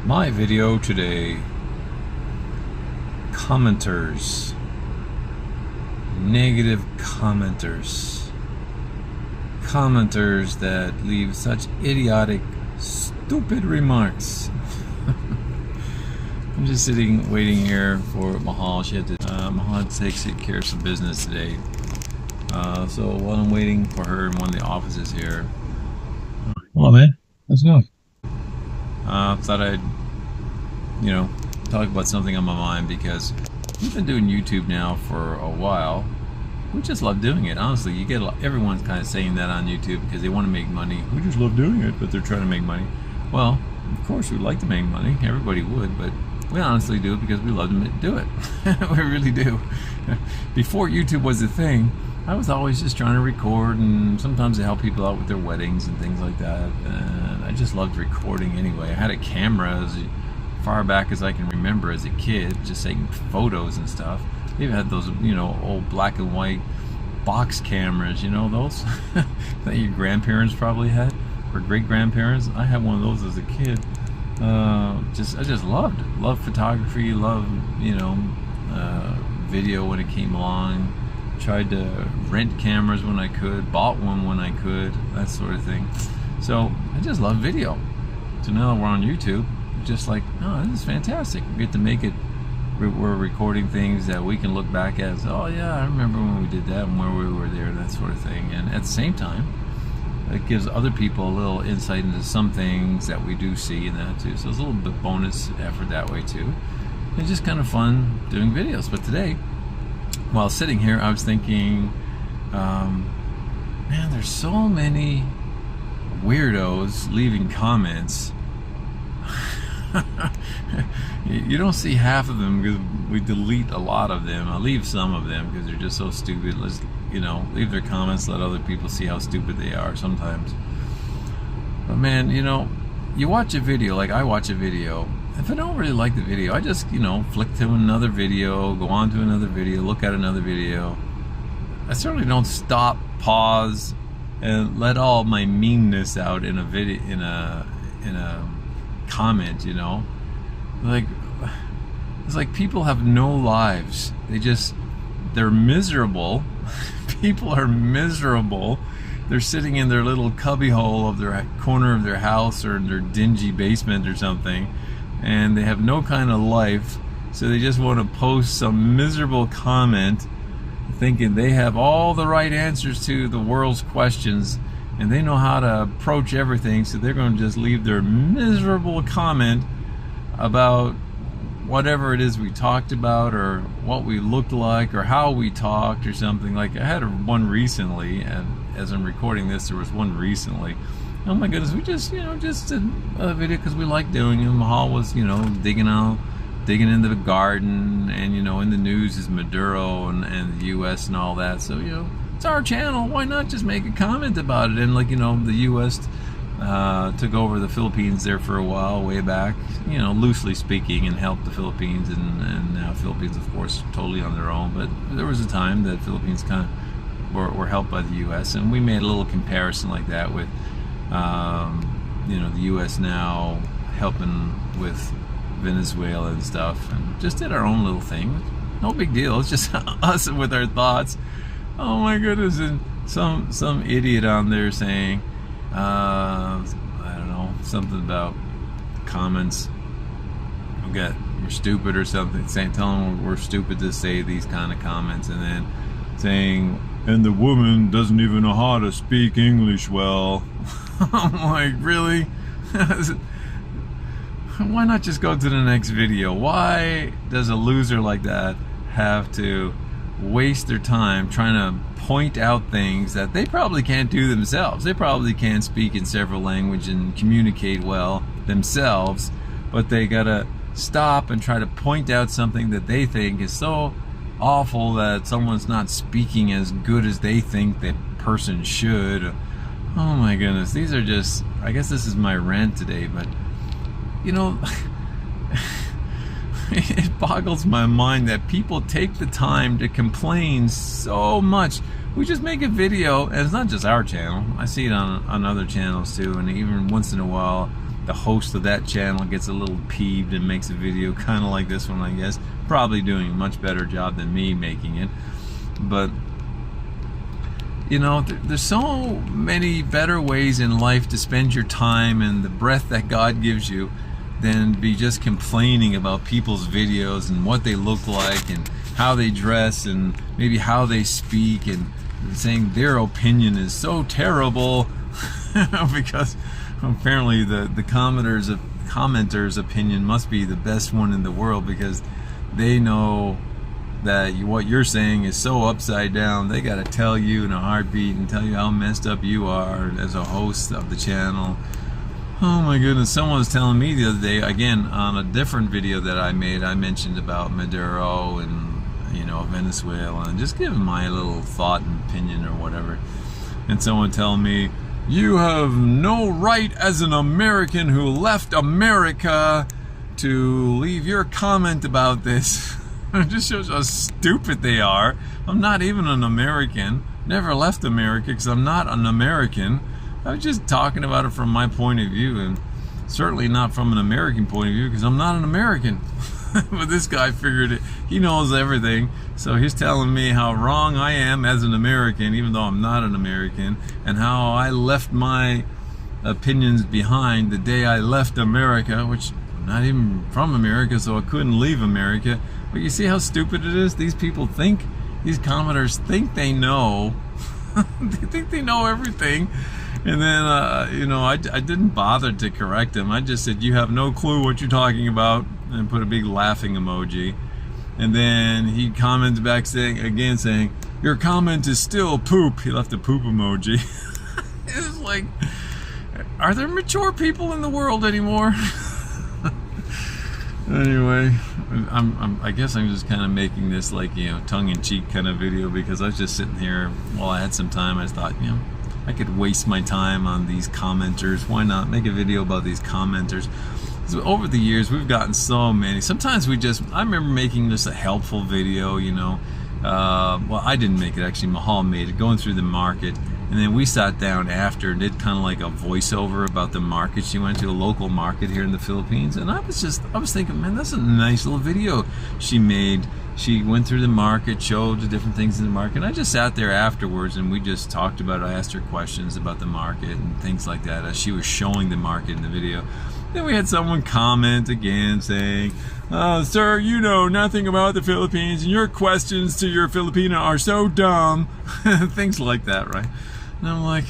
My video today, commenters, negative commenters that leave such idiotic, stupid remarks. I'm just sitting waiting here for Mahal. Mahal takes care of some business today, so while I'm waiting for her in one of the offices here, come on man, let's go. Thought I'd, talk about something on my mind, because we've been doing YouTube now for a while. We just love doing it. Honestly, you get everyone's kind of saying that on YouTube because they want to make money. We just love doing it, but they're trying to make money. Well, of course we'd like to make money. Everybody would, but we honestly do it because we love to do it. We really do. Before YouTube was a thing, I was always just trying to record, and sometimes to help people out with their weddings and things like that. And I just loved recording anyway. I had a camera as far back as I can remember as a kid, just taking photos and stuff. They even had those, old black and white box cameras, those that your grandparents probably had, or great grandparents. I had one of those as a kid. I just loved photography, loved video when it came along. Tried to rent cameras when I could, bought one when I could, that sort of thing. So I just love video. So now that we're on YouTube, just like, oh, this is fantastic. We get to make it. We're recording things that we can look back at as, oh yeah, I remember when we did that and where we were there, that sort of thing. And at the same time, it gives other people a little insight into some things that we do see and that too. So it's a little bit bonus effort that way too. It's just kind of fun doing videos. But today, while sitting here, I was thinking, man, there's so many weirdos leaving comments. You don't see half of them because we delete a lot of them. I leave some of them because they're just so stupid. Let's, leave their comments, let other people see how stupid they are sometimes. But man, you watch a video, like I watch a video. If I don't really like the video, I just, flick to another video, go on to another video, look at another video. I certainly don't stop, pause, and let all my meanness out in a video, in a comment, Like, it's like people have no lives. They're miserable. People are miserable. They're sitting in their little cubby hole of their corner of their house or in their dingy basement or something, and they have no kind of life, so they just want to post some miserable comment thinking they have all the right answers to the world's questions and they know how to approach everything, so they're going to just leave their miserable comment about whatever it is we talked about, or what we looked like, or how we talked, or something. Like, I had one recently, and as I'm recording this, there was one recently. Oh my goodness, we just did a video because we like doing it. Mahal was, digging in the garden, and, in the news is Maduro and the U.S. and all that. So, it's our channel. Why not just make a comment about it? And, like, the U.S. took over the Philippines there for a while, way back, loosely speaking, and helped the Philippines. And now Philippines, of course, totally on their own. But there was a time that Philippines kind of were helped by the U.S. And we made a little comparison like that with, the U.S. now helping with Venezuela and stuff, and just did our own little thing. No big deal. It's just us with our thoughts. Oh my goodness! And some idiot on there saying, I don't know, something about comments. We're stupid or something. Telling them we're stupid to say these kind of comments, and then saying, and the woman doesn't even know how to speak English well. I'm like, really? Why not just go to the next video? Why does a loser like that have to waste their time trying to point out things that they probably can't do themselves? They probably can't speak in several languages and communicate well themselves, but they gotta stop and try to point out something that they think is so awful that someone's not speaking as good as they think that person should. Oh my goodness, these are just, I guess this is my rant today, but it boggles my mind that people take the time to complain so much. We just make a video, and it's not just our channel. I see it on other channels too, and even once in a while the host of that channel gets a little peeved and makes a video kind of like this one, I guess. Probably doing a much better job than me making it. But, you know, there's so many better ways in life to spend your time and the breath that God gives you than be just complaining about people's videos and what they look like and how they dress and maybe how they speak, and saying their opinion is so terrible because apparently the commenter's opinion must be the best one in the world, because they know that what you're saying is so upside down. They got to tell you in a heartbeat and tell you how messed up you are as a host of the channel. Oh my goodness, someone was telling me the other day, again, on a different video that I made, I mentioned about Maduro and, you know, Venezuela, and just giving my little thought and opinion or whatever. And someone telling me, you have no right as an American who left America to leave your comment about this. It just shows how stupid they are. I'm not even an American. Never left America because I'm not an American. I was just talking about it from my point of view, and certainly not from an American point of view, because I'm not an American. But this guy figured it. He knows everything, so he's telling me how wrong I am as an American, even though I'm not an American, and how I left my opinions behind the day I left America, which I'm not even from America, so I couldn't leave America. But you see how stupid it is? These people think, these commenters think they know. They think they know everything. And then, you know, I didn't bother to correct him. I just said, you have no clue what you're talking about, and put a big laughing emoji. And then he comments back saying, your comment is still poop. He left a poop emoji. It was like, are there mature people in the world anymore? Anyway, I guess I'm just kind of making this like, you know, tongue-in-cheek kind of video, because I was just sitting here while I had some time. I thought, you know, I could waste my time on these commenters. Why not make a video about these commenters? So over the years, we've gotten so many. Sometimes I remember making just a helpful video, you know. Well, I didn't make it, actually. Mahal made it, going through the market. And then we sat down after and did kind of like a voiceover about the market. She went to a local market here in the Philippines. And I was thinking, man, that's a nice little video she made. She went through the market, showed the different things in the market. I just sat there afterwards and we just talked about it. I asked her questions about the market and things like that as she was showing the market in the video. Then we had someone comment again saying, sir, you know nothing about the Philippines and your questions to your Filipino are so dumb. Things like that, right? And I'm like,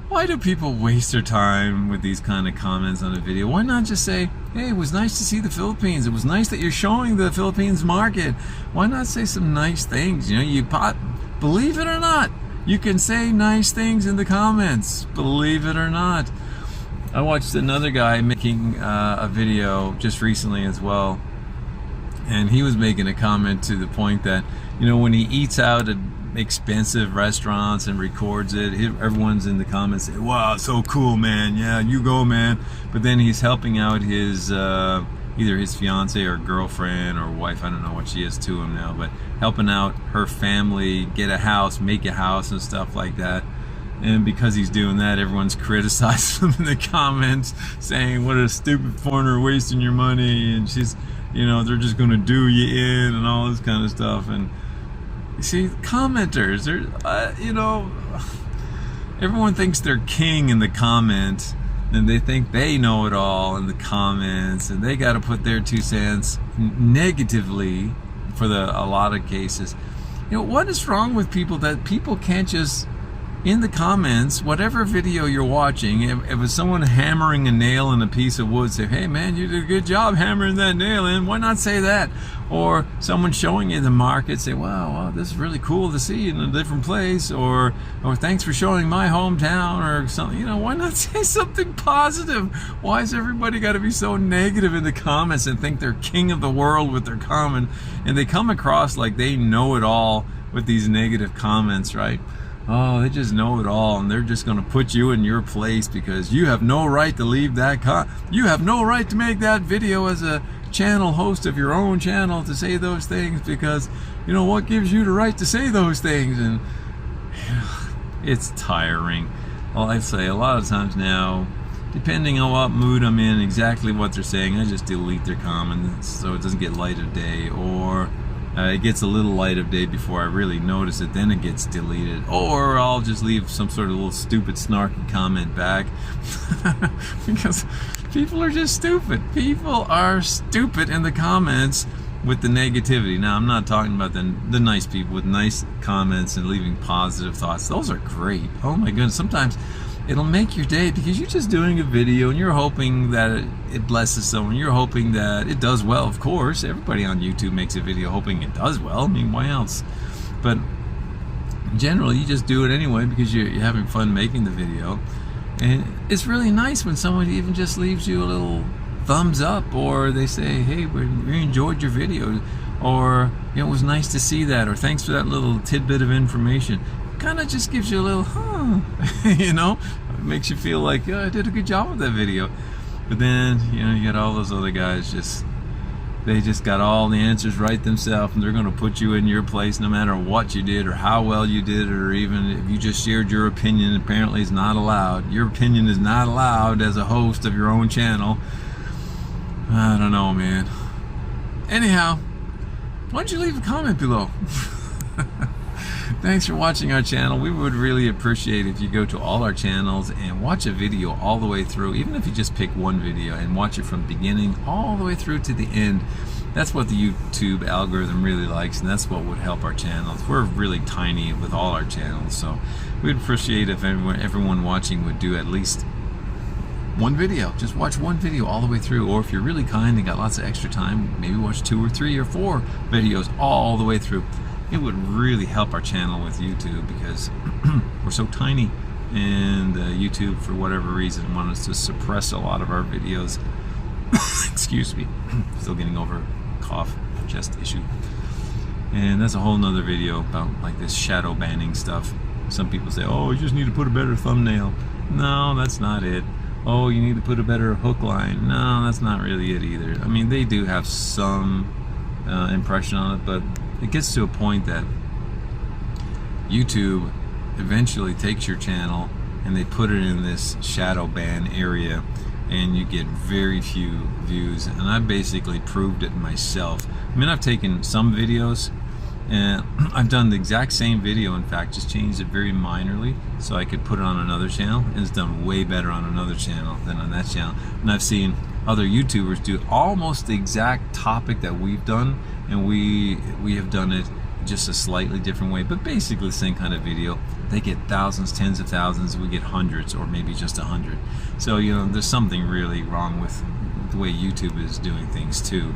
why do people waste their time with these kind of comments on a video? Why not just say, hey, it was nice to see the Philippines. It was nice that you're showing the Philippines market. Why not say some nice things? You know, believe it or not, you can say nice things in the comments. Believe it or not. I watched another guy making a video just recently as well, and he was making a comment to the point that, you know, when he eats out at expensive restaurants and records it, everyone's in the comments saying, wow, so cool, man, yeah, you go, man. But then he's helping out his either his fiance or girlfriend or wife, I don't know what she is to him now, but helping out her family get a house, make a house and stuff like that. And because he's doing that, everyone's criticizing him in the comments, saying, what a stupid foreigner wasting your money, and she's, you know, they're just going to do you in and all this kind of stuff. And you see, commenters, they're, you know, everyone thinks they're king in the comments, and they think they know it all in the comments, and they got to put their 2 cents negatively for a lot of cases. You know, what is wrong with people that people can't just, in the comments, whatever video you're watching, if it's someone hammering a nail in a piece of wood, say, hey man, you did a good job hammering that nail in, why not say that? Or someone showing you the market, say, wow, this is really cool to see in a different place, or thanks for showing my hometown, or something. You know, why not say something positive? Why has everybody got to be so negative in the comments and think they're king of the world with their comment, and they come across like they know it all with these negative comments, right? Oh, they just know it all, and they're just going to put you in your place because you have no right to leave that you have no right to make that video as a channel host of your own channel to say those things, because, you know, what gives you the right to say those things? And it's tiring. Well, I say a lot of times now, depending on what mood I'm in, exactly what they're saying, I just delete their comments so it doesn't get light of day, or it gets a little light of day before I really notice it, then it gets deleted. Or I'll just leave some sort of little stupid snarky comment back because people are just stupid. People are stupid in the comments with the negativity. Now, I'm not talking about the nice people with nice comments and leaving positive thoughts. Those are great. Oh my goodness. Sometimes it'll make your day because you're just doing a video and you're hoping that it blesses someone. You're hoping that it does well, of course. Everybody on YouTube makes a video hoping it does well. I mean, why else? But generally, you just do it anyway because you're having fun making the video. And it's really nice when someone even just leaves you a little thumbs up, or they say, hey, we enjoyed your video, or it was nice to see that, or thanks for that little tidbit of information. Kind of just gives you a little, it makes you feel like, yeah, I did a good job with that video. But then, you got all those other guys they just got all the answers right themselves, and they're going to put you in your place no matter what you did or how well you did, or even if you just shared your opinion. Apparently it's not allowed. Your opinion is not allowed as a host of your own channel. I don't know, man. Anyhow, why don't you leave a comment below? Thanks for watching our channel. We would really appreciate if you go to all our channels and watch a video all the way through, even if you just pick one video and watch it from the beginning all the way through to the end. That's what the YouTube algorithm really likes, and that's what would help our channels. We're really tiny with all our channels, so we'd appreciate if everyone watching would do at least one video. Just watch one video all the way through, or if you're really kind and got lots of extra time, maybe watch 2 or 3 or 4 videos all the way through. It would really help our channel with YouTube because we're so tiny, and YouTube, for whatever reason, wants us to suppress a lot of our videos. Excuse me, still getting over a cough, chest issue. And that's a whole nother video about like this shadow banning stuff. Some people say, oh, you just need to put a better thumbnail. No, that's not it. Oh, you need to put a better hook line. No, that's not really it either. I mean, they do have some impression on it, but it gets to a point that YouTube eventually takes your channel and they put it in this shadow ban area, and you get very few views. And I basically proved it myself. I mean, I've taken some videos and I've done the exact same video, in fact, just changed it very minorly so I could put it on another channel, and it's done way better on another channel than on that channel. And I've seen other YouTubers do almost the exact topic that we've done, and we have done it just a slightly different way, but basically the same kind of video. They get thousands, tens of thousands, we get hundreds, or maybe just 100. So, there's something really wrong with the way YouTube is doing things too.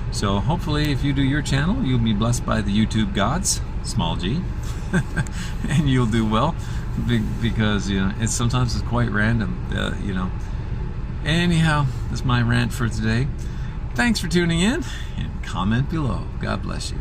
So hopefully if you do your channel, you'll be blessed by the YouTube gods, small g, and you'll do well, because it's sometimes quite random, Anyhow, that's my rant for today. Thanks for tuning in, and comment below. God bless you.